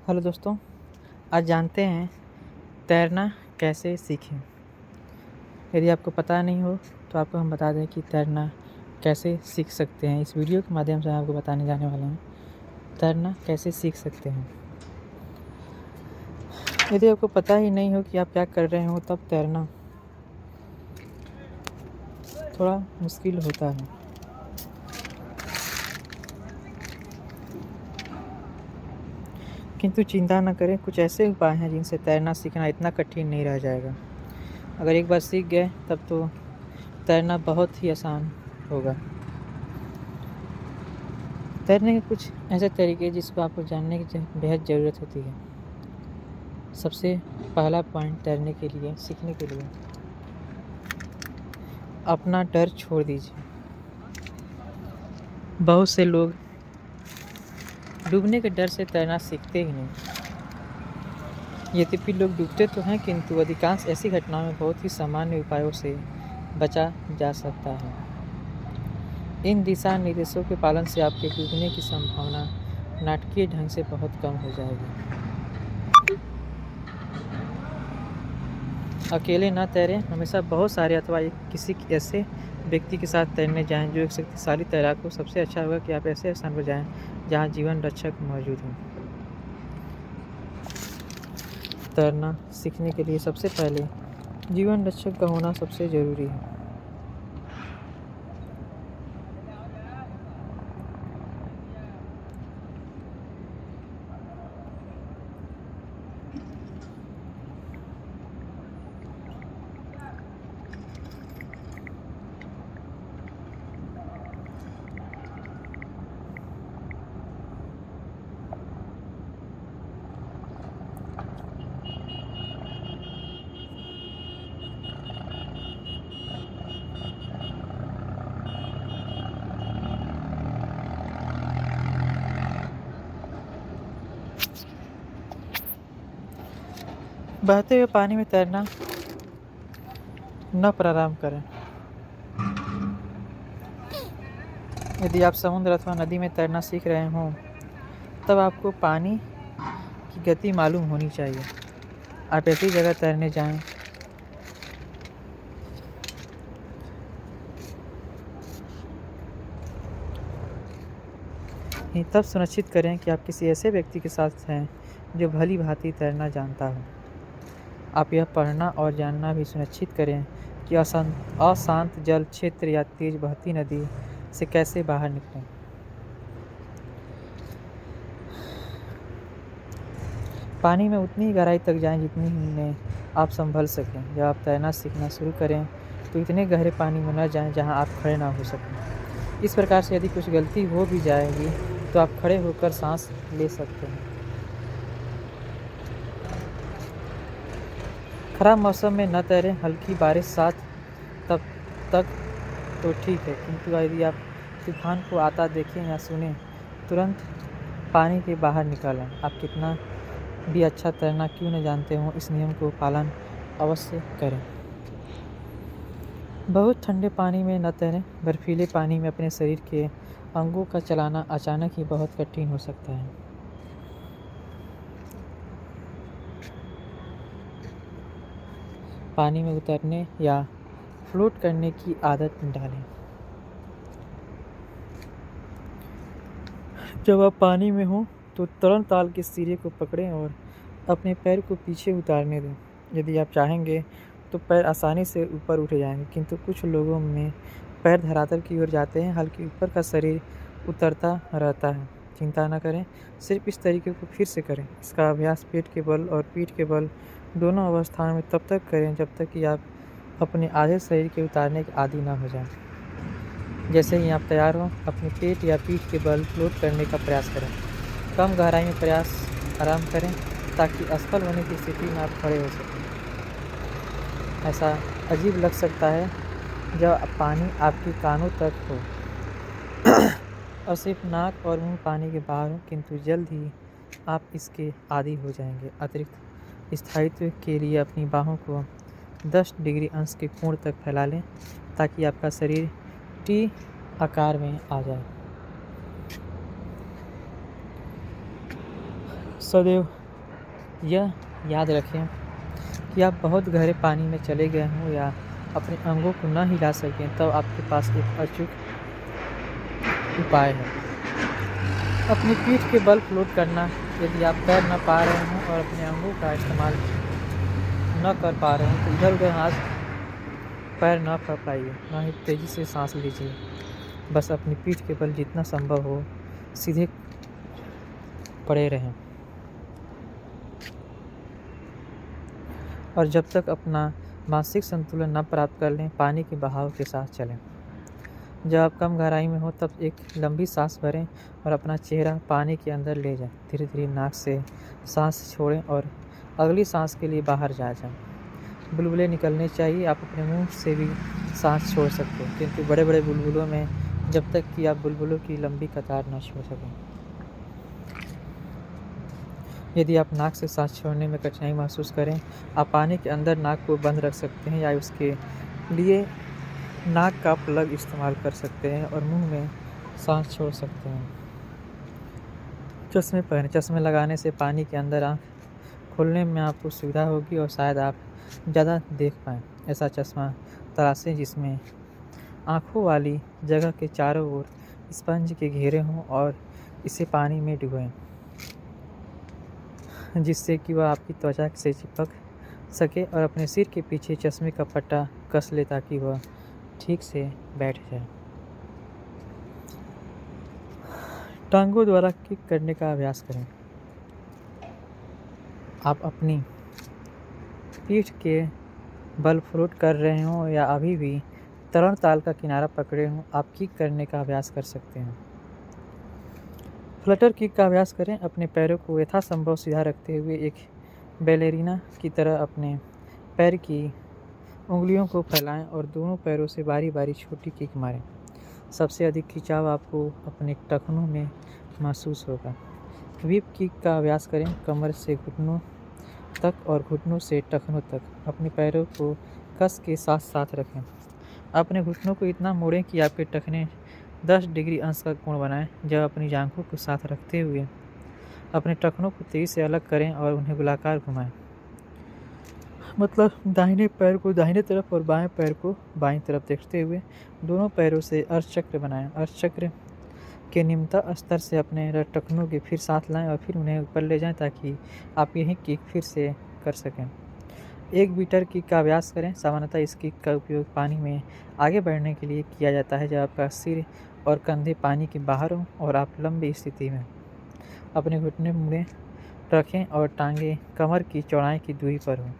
Hello दोस्तों, आज जानते हैं तैरना कैसे सीखें। यदि आपको पता नहीं हो तो आपको हम बता दें कि तैरना कैसे सीख सकते हैं। इस वीडियो के माध्यम से आपको बताने जाने वाले हैं तैरना कैसे सीख सकते हैं। यदि आपको पता ही नहीं हो कि आप क्या कर रहे हो तब तैरना थोड़ा मुश्किल होता है। किंतु चिंता न करें, कुछ ऐसे उपाय हैं जिनसे तैरना सीखना इतना कठिन नहीं रह जाएगा। अगर एक बार सीख गए तब तो तैरना बहुत ही आसान होगा। तैरने के कुछ ऐसे तरीके जिसको आपको जानने की बेहद ज़रूरत होती है। सबसे पहला पॉइंट तैरने के लिए, सीखने के लिए, अपना डर छोड़ दीजिए। बहुत से लोग डूबने के डर से तैरना सीखते ही नहीं। यद्यपि लोग डूबते तो हैं, किंतु अधिकांश ऐसी घटनाओं में बहुत ही सामान्य उपायों से बचा जा सकता है। इन दिशा निर्देशों के पालन से आपके डूबने की संभावना नाटकीय ढंग से बहुत कम हो जाएगी। अकेले ना तैरें, हमेशा बहुत सारे अथवा किसी ऐसे व्यक्ति के साथ तैरने जाएं जो एक शक्तिशाली तैराक हो। सबसे अच्छा होगा कि आप ऐसे स्थान पर जाएं जहां जीवन रक्षक मौजूद हो। तैरना सीखने के लिए सबसे पहले जीवन रक्षक का होना सबसे ज़रूरी है। बहते हुए पानी में तैरना न प्रारंभ करें। यदि आप समुद्र अथवा नदी में तैरना सीख रहे हों तब आपको पानी की गति मालूम होनी चाहिए। आप ऐसी जगह तैरने जाएं तब सुनिश्चित करें कि आप किसी ऐसे व्यक्ति के साथ हैं जो भली भांति तैरना जानता हो। आप यह पढ़ना और जानना भी सुनिश्चित करें कि अशांत जल क्षेत्र या तेज बहती नदी से कैसे बाहर निकलें। पानी में उतनी गहराई तक जाएं जितनी में आप संभल सकें। जब आप तैरना सीखना शुरू करें तो इतने गहरे पानी में न जाएं जहां आप खड़े ना हो सकें। इस प्रकार से यदि कुछ गलती हो भी जाएगी तो आप खड़े होकर सांस ले सकते हैं। खराब मौसम में न तैरें। हल्की बारिश साथ तब तक तो ठीक है, किंतु यदि आप तूफान को आता देखें या सुने तुरंत पानी के बाहर निकल आएं। आप कितना भी अच्छा तैरना क्यों न जानते हों, इस नियम को पालन अवश्य करें। बहुत ठंडे पानी में न तैरें। बर्फीले पानी में अपने शरीर के अंगों का चलाना अचानक ही बहुत कठिन हो सकता है। पानी में उतरने या फ्लोट करने की आदत डालें। जब आप पानी में हो तो तरण ताल के सिरे को पकड़ें और अपने पैर को पीछे उतारने दें। यदि आप चाहेंगे तो पैर आसानी से ऊपर उठ जाएंगे, किंतु कुछ लोगों में पैर धरातल की ओर जाते हैं, हालांकि ऊपर का शरीर उतरता रहता है। चिंता न करें, सिर्फ इस तरीके को फिर से करें। इसका अभ्यास पेट के बल और पीठ के बल दोनों अवस्थाओं में तब तक करें जब तक कि आप अपने आधे शरीर के उतारने के आदी न हो जाएं। जैसे ही आप तैयार हों, अपने पेट या पीठ के बल फ्लोट करने का प्रयास करें। कम गहराई में प्रयास आराम करें ताकि असफल होने की स्थिति में आप खड़े हो सकें। ऐसा अजीब लग सकता है जब पानी आपके कानों तक हो और सिर्फ नाक और मुंह पानी के बाहर हो, किंतु जल्द ही आप इसके आदी हो जाएंगे। अतिरिक्त स्थायित्व के लिए अपनी बाहों को 10 डिग्री अंश के कोण तक फैला लें ताकि आपका शरीर टी आकार में आ जाए। सदैव यह याद रखें कि आप बहुत गहरे पानी में चले गए हों या अपने अंगों को न हिला सकें, तब आपके पास एक अचूक उपाय है। अपनी पीठ के बल फ्लोट करना। यदि आप तैर न पा रहे हों और अपने अंगों का इस्तेमाल न कर पा रहे हों तो इधर उधर हाथ पैर न फैलाइए, ना ही तेज़ी से सांस लीजिए। बस अपनी पीठ के बल जितना संभव हो सीधे पड़े रहें और जब तक अपना मानसिक संतुलन न प्राप्त कर लें, पानी के बहाव के साथ चलें। जब आप कम गहराई में हो तब एक लंबी सांस भरें और अपना चेहरा पानी के अंदर ले जाएं। धीरे धीरे नाक से सांस छोड़ें और अगली सांस के लिए बाहर जाएं। बुलबुले निकलने चाहिए। आप अपने मुंह से भी सांस छोड़ सकते हैं, किंतु बड़े बड़े बुलबुलों में जब तक कि आप बुलबुलों की लंबी कतार न छोड़ सकें। यदि आप नाक से सांस छोड़ने में कठिनाई महसूस करें, आप पानी के अंदर नाक को बंद रख सकते हैं या उसके लिए नाक का प्लग इस्तेमाल कर सकते हैं और मुंह में सांस छोड़ सकते हैं। चश्मे पहनें। चश्मे लगाने से पानी के अंदर आँख खोलने में आपको सुविधा होगी और शायद आप ज़्यादा देख पाएँ। ऐसा चश्मा तलाशें जिसमें आँखों वाली जगह के चारों ओर स्पंज के घेरे हों और इसे पानी में डुबोएं, जिससे कि वह आपकी त्वचा से चिपक सके, और अपने सिर के पीछे चश्मे का पट्टा कस ले ताकि वह ठीक से बैठ जाए। टांगों द्वारा किक करने का अभ्यास करें। आप अपनी पीठ के बल फ्लोट कर रहे हों या अभी भी तरण ताल का किनारा पकड़े हों, आप किक करने का अभ्यास कर सकते हैं। फ्लटर किक का अभ्यास करें। अपने पैरों को यथासंभव सीधा रखते हुए एक बैलेरिना की तरह अपने पैर की उंगलियों को फैलाएं और दोनों पैरों से बारी बारी छोटी किक मारें। सबसे अधिक खिंचाव आपको अपने टखनों में महसूस होगा। व्हिप किक का अभ्यास करें। कमर से घुटनों तक और घुटनों से टखनों तक अपने पैरों को कस के साथ साथ रखें। अपने घुटनों को इतना मोड़ें कि आपके टखने 10 डिग्री अंश का कोण बनाएं। जब अपनी जांघों को साथ रखते हुए अपने टखनों को तेजी से अलग करें और उन्हें गोलाकार घुमाएं, मतलब दाहिने पैर को दाहिने तरफ और बाएं पैर को बाईं तरफ देखते हुए दोनों पैरों से अर्ध चक्र बनाएं। अर्ध चक्र के निम्नतम स्तर से अपने टखनों के फिर साथ लाएं और फिर उन्हें ऊपर ले जाएं ताकि आप यही किक फिर से कर सकें। एक बीटर किक का अभ्यास करें। सामान्यतः इस किक का उपयोग पानी में आगे बढ़ने के लिए किया जाता है जब आपका सिर और कंधे पानी के बाहर हों और आप लंबी स्थिति में अपने घुटने मुड़े रखें और टांगें कमर की चौड़ाई की दूरी पर हों।